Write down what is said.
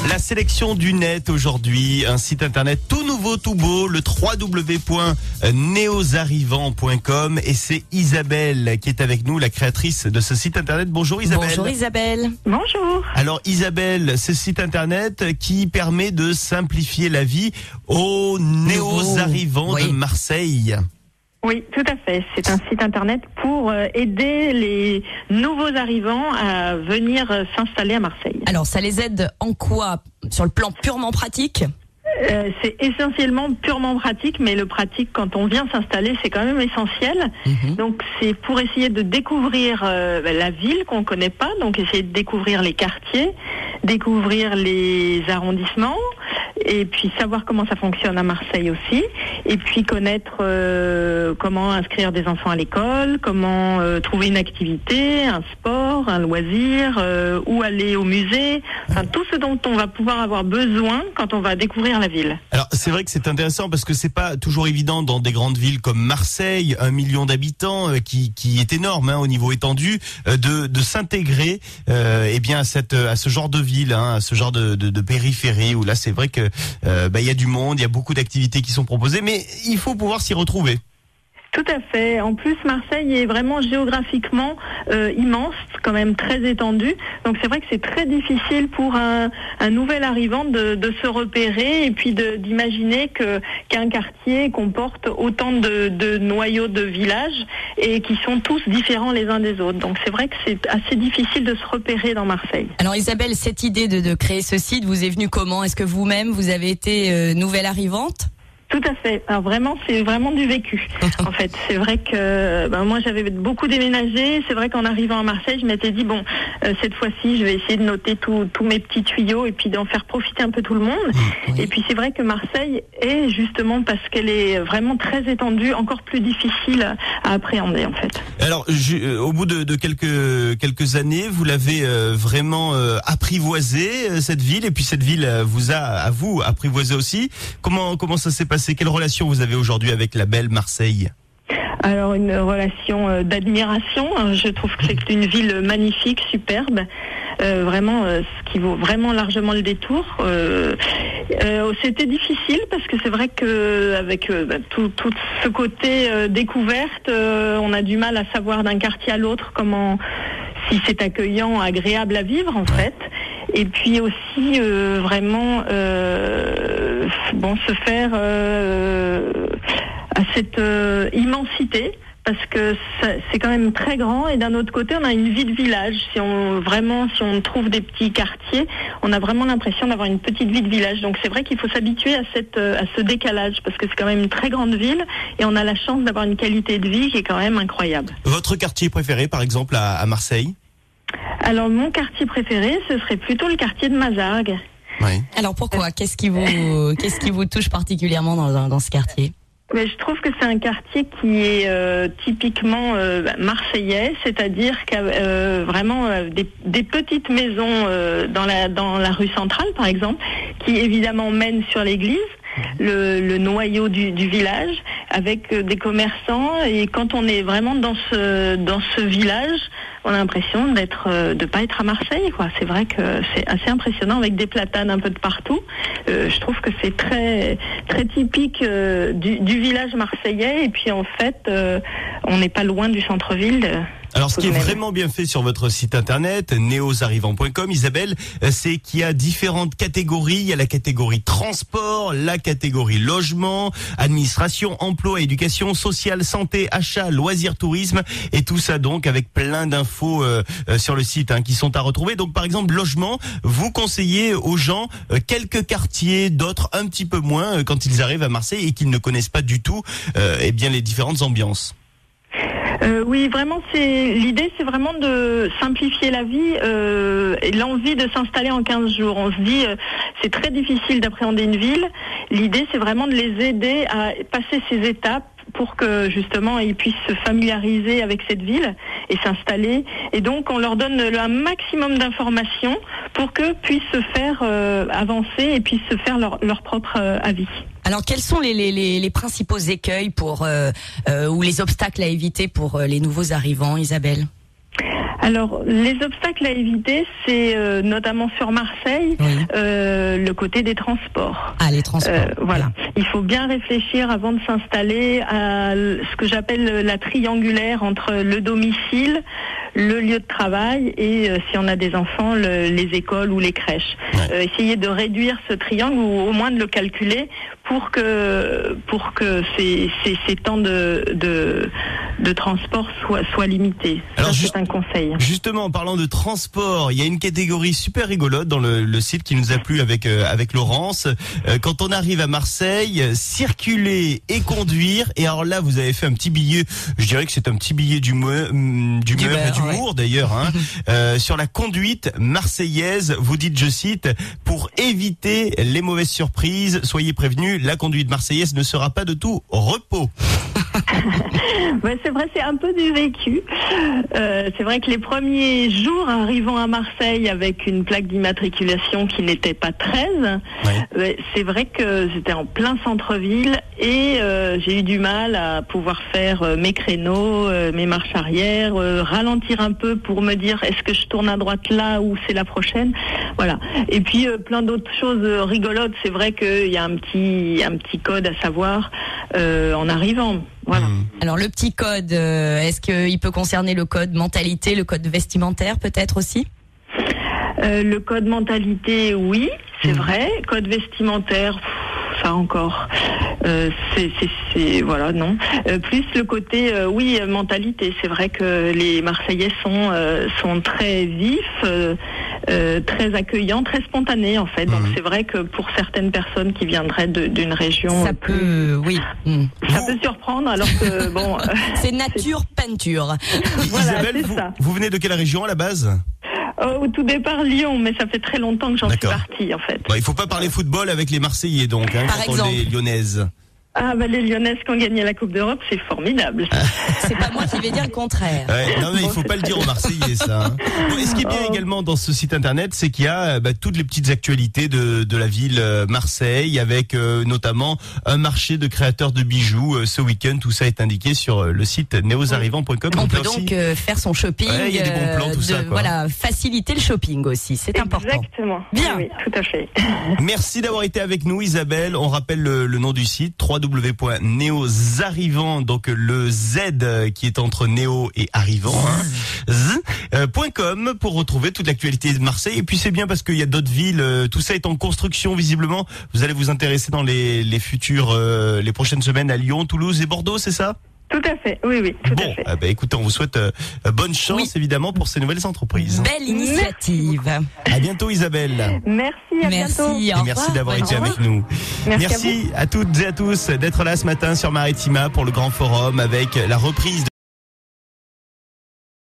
La sélection du net aujourd'hui, un site internet tout nouveau, tout beau, le www.neosarrivants.com, et c'est Isabelle qui est avec nous, la créatrice de ce site internet. Bonjour Isabelle. Bonjour Isabelle. Bonjour. Alors Isabelle, ce site internet qui permet de simplifier la vie aux néo-arrivants de Marseille. Oui, tout à fait. C'est un site internet pour aider les nouveaux arrivants à venir s'installer à Marseille. Alors, ça les aide en quoi? Sur le plan purement pratique? C'est essentiellement purement pratique, mais le pratique, quand on vient s'installer, c'est quand même essentiel. Donc, c'est pour essayer de découvrir la ville qu'on connaît pas, donc essayer de découvrir les quartiers, découvrir les arrondissements, et puis savoir comment ça fonctionne à Marseille aussi, et puis connaître comment inscrire des enfants à l'école, comment trouver une activité, un sport, un loisir, où aller au musée, enfin tout ce dont on va pouvoir avoir besoin quand on va découvrir la ville. Alors c'est vrai que c'est intéressant parce que c'est pas toujours évident dans des grandes villes comme Marseille, 1 million d'habitants, qui est énorme au niveau étendu, de s'intégrer à ce genre de ville, à ce genre de périphérie où là c'est vrai que il y a du monde, il y a beaucoup d'activités qui sont proposées, mais il faut pouvoir s'y retrouver. Tout à fait. En plus, Marseille est vraiment géographiquement immense, quand même très étendu. Donc c'est vrai que c'est très difficile pour un nouvel arrivant de se repérer et puis d'imaginer qu'un quartier comporte autant de noyaux de villages et qui sont tous différents les uns des autres. Donc c'est vrai que c'est assez difficile de se repérer dans Marseille. Alors Isabelle, cette idée de créer ce site vous est venue comment? Est-ce que vous-même, vous avez été nouvelle arrivante? Tout à fait. Alors vraiment, c'est vraiment du vécu. En fait, c'est vrai que moi j'avais beaucoup déménagé. C'est vrai qu'en arrivant à Marseille, je m'étais dit cette fois-ci, je vais essayer de noter tous mes petits tuyaux et puis d'en faire profiter un peu tout le monde. Et puis c'est vrai que Marseille est justement parce qu'elle est vraiment très étendue, encore plus difficile à appréhender en fait. Alors, au bout de quelques années, vous l'avez vraiment apprivoisé cette ville, et puis cette ville vous a à vous apprivoisé aussi. Comment ça s'est passé? Quelle relation vous avez aujourd'hui avec la belle Marseille? Alors une relation d'admiration. Je trouve que c'est une ville magnifique, superbe, vraiment ce qui vaut vraiment largement le détour. C'était difficile parce que c'est vrai que avec tout ce côté découverte, on a du mal à savoir d'un quartier à l'autre si c'est accueillant, agréable à vivre en fait. Et puis aussi vraiment se faire à cette immensité, parce que c'est quand même très grand, et d'un autre côté on a une vie de village. Si on trouve des petits quartiers, on a vraiment l'impression d'avoir une petite vie de village. Donc c'est vrai qu'il faut s'habituer à ce décalage, parce que c'est quand même une très grande ville et on a la chance d'avoir une qualité de vie qui est quand même incroyable. Votre quartier préféré par exemple à Marseille? Alors mon quartier préféré, ce serait plutôt le quartier de Mazargues. Oui. Alors pourquoi? Qu'est-ce qui vous touche particulièrement dans ce quartier? Mais je trouve que c'est un quartier qui est typiquement marseillais, c'est-à-dire qu'il y a vraiment des petites maisons dans la rue centrale, par exemple, qui évidemment mènent sur l'église, le noyau du village, avec des commerçants. Et quand on est vraiment dans ce village, on a l'impression de pas être à Marseille, quoi. C'est vrai que c'est assez impressionnant, avec des platanes un peu de partout. Je trouve que c'est très très typique du village marseillais. Et puis en fait, on n'est pas loin du centre-ville. Alors, ce qui est vraiment bien fait sur votre site internet, neosarrivants.com, Isabelle, c'est qu'il y a différentes catégories. Il y a la catégorie transport, la catégorie logement, administration, emploi, éducation, sociale, santé, achat, loisirs, tourisme, et tout ça donc avec plein d'infos sur le site qui sont à retrouver. Donc, par exemple, logement, vous conseillez aux gens quelques quartiers, d'autres un petit peu moins quand ils arrivent à Marseille et qu'ils ne connaissent pas du tout les différentes ambiances. Oui, vraiment, l'idée, c'est vraiment de simplifier la vie et l'envie de s'installer en 15 jours. On se dit, c'est très difficile d'appréhender une ville. L'idée, c'est vraiment de les aider à passer ces étapes pour que justement ils puissent se familiariser avec cette ville et s'installer. Et donc on leur donne un maximum d'informations pour qu'eux puissent se faire avancer et puissent se faire leur propre avis. Alors quels sont les principaux écueils ou les obstacles à éviter pour les nouveaux arrivants, Isabelle ? Alors, les obstacles à éviter, c'est notamment sur Marseille, le côté des transports. Ah, les transports. Voilà. Il faut bien réfléchir avant de s'installer à ce que j'appelle la triangulaire entre le domicile, le lieu de travail et, si on a des enfants, les écoles ou les crèches. Essayer de réduire ce triangle ou au moins de le calculer pour que ces temps de transport soient limités. Alors, ça, c'est un conseil. Justement, en parlant de transport, il y a une catégorie super rigolote dans le site qui nous a plu avec Laurence. Quand on arrive à Marseille, circuler et conduire. Et alors là, vous avez fait un petit billet. Je dirais que c'est un petit billet d'humour d'ailleurs. Sur la conduite marseillaise, vous dites, je cite, pour éviter les mauvaises surprises, soyez prévenus, la conduite marseillaise ne sera pas de tout repos. C'est vrai, c'est un peu du vécu. C'est vrai que les premiers jours arrivant à Marseille avec une plaque d'immatriculation qui n'était pas 13, c'est vrai que j'étais en plein centre-ville et j'ai eu du mal à pouvoir faire mes créneaux, mes marches arrière, ralentir un peu pour me dire est-ce que je tourne à droite là ou c'est la prochaine. Voilà. Et puis plein d'autres choses rigolotes. C'est vrai qu'il y a un petit code à savoir en arrivant. Voilà. Alors le petit code, est-ce qu'il peut concerner le code mentalité, le code vestimentaire peut-être aussi ? Le code mentalité, oui, c'est vrai. Code vestimentaire, ça encore. Voilà, non. Plus le côté, mentalité. C'est vrai que les Marseillais sont très vifs, très accueillants, très spontanés en fait. Donc c'est vrai que pour certaines personnes qui viendraient d'une région, ça peut surprendre. Alors que bon, c'est nature peinture. Voilà, Isabelle, vous venez de quelle région à la base ? Au tout départ Lyon, mais ça fait très longtemps que j'en suis partie en fait. Il faut pas parler football avec les Marseillais donc, Par exemple. Les Lyonnaises. Ah les Lyonnaises qui ont gagné la Coupe d'Europe, c'est formidable. C'est pas moi qui vais dire le contraire. Non mais il faut pas le dire aux Marseillais ça. Et ce qui est bien également dans ce site internet, c'est qu'il y a toutes les petites actualités de la ville Marseille, avec notamment un marché de créateurs de bijoux ce week-end. Tout ça est indiqué sur le site neosarrivant.com. On peut donc faire son shopping. Il y a des bons plans, tout ça. Voilà, faciliter le shopping aussi, c'est important. Exactement. Bien. Oui, tout à fait. Merci d'avoir été avec nous, Isabelle. On rappelle le nom du site, www.neosarrivant, donc le Z qui est entre Néo et Arrivant, .com pour retrouver toute l'actualité de Marseille. Et puis c'est bien parce qu'il y a d'autres villes, tout ça est en construction visiblement. Vous allez vous intéresser dans les prochaines semaines à Lyon, Toulouse et Bordeaux, c'est ça ? Tout à fait, oui, tout à fait. Écoutez, on vous souhaite bonne chance évidemment pour ces nouvelles entreprises. Belle initiative. À bientôt Isabelle. Merci, à bientôt. Et merci d'avoir été avec nous. Merci à toutes et à tous d'être là ce matin sur Maritima pour le Grand Forum avec la reprise